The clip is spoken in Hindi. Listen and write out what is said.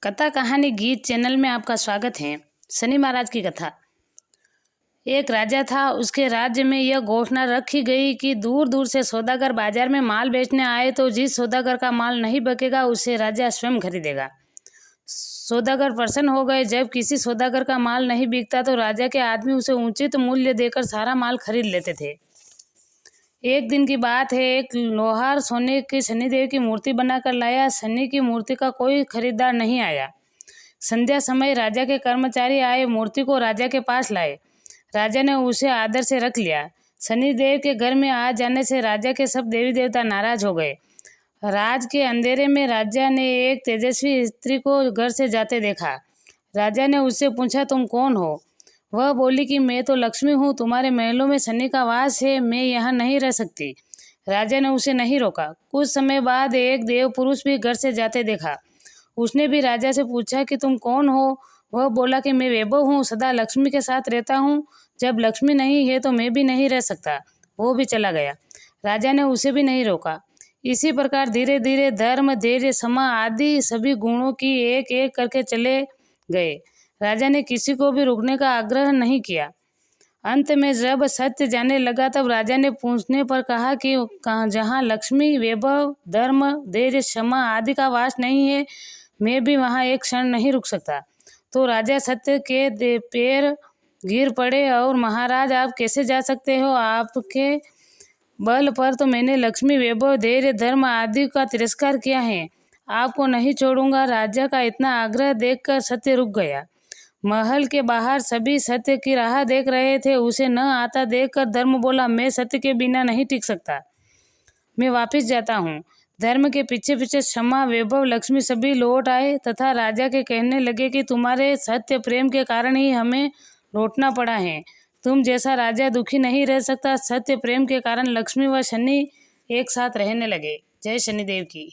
कथा कहानी गीत चैनल में आपका स्वागत है। शनि महाराज की कथा। एक राजा था। उसके राज्य में यह घोषणा रखी गई कि दूर दूर से सौदागर बाजार में माल बेचने आए तो जिस सौदागर का माल नहीं बकेगा उसे राजा स्वयं खरीदेगा। सौदागर प्रसन्न हो गए। जब किसी सौदागर का माल नहीं बिकता तो राजा के आदमी उसे उचित मूल्य देकर सारा माल खरीद लेते थे। एक दिन की बात है। एक लोहार सोने की शनिदेव की मूर्ति बनाकर लाया। शनि की मूर्ति का कोई खरीदार नहीं आया। संध्या समय राजा के कर्मचारी आए, मूर्ति को राजा के पास लाए। राजा ने उसे आदर से रख लिया। शनिदेव के घर में आ जाने से राजा के सब देवी देवता नाराज हो गए। राज के अंधेरे में राजा ने एक तेजस्वी स्त्री को घर से जाते देखा। राजा ने उससे पूछा, तुम कौन हो? वह बोली कि मैं तो लक्ष्मी हूँ, तुम्हारे महलों में शनि का वास है, मैं यहाँ नहीं रह सकती। राजा ने उसे नहीं रोका। कुछ समय बाद एक देव पुरुष भी घर से जाते देखा। उसने भी राजा से पूछा कि तुम कौन हो? वह बोला कि मैं वैभव हूँ, सदा लक्ष्मी के साथ रहता हूँ, जब लक्ष्मी नहीं है तो मैं भी नहीं रह सकता। वो भी चला गया। राजा ने उसे भी नहीं रोका। इसी प्रकार धीरे धीरे धर्म, धैर्य, क्षमा आदि सभी गुणों की एक एक करके चले गए। राजा ने किसी को भी रुकने का आग्रह नहीं किया। अंत में जब सत्य जाने लगा तब राजा ने पूछने पर कहा कि जहाँ लक्ष्मी, वैभव, धर्म, धैर्य, क्षमा आदि का वास नहीं है, मैं भी वहाँ एक क्षण नहीं रुक सकता। तो राजा सत्य के पैर गिर पड़े और महाराज, आप कैसे जा सकते हो? आपके बल पर तो मैंने लक्ष्मी, वैभव, धैर्य, धर्म आदि का तिरस्कार किया है। आपको नहीं छोड़ूंगा। राजा का इतना आग्रह देखकर सत्य रुक गया। महल के बाहर सभी सत्य की राह देख रहे थे। उसे न आता देखकर धर्म बोला, मैं सत्य के बिना नहीं टिक सकता, मैं वापस जाता हूँ। धर्म के पीछे पीछे क्षमा, वैभव, लक्ष्मी सभी लौट आए तथा राजा के कहने लगे कि तुम्हारे सत्य प्रेम के कारण ही हमें लौटना पड़ा है। तुम जैसा राजा दुखी नहीं रह सकता। सत्य प्रेम के कारण लक्ष्मी व शनि एक साथ रहने लगे। जय शनिदेव की।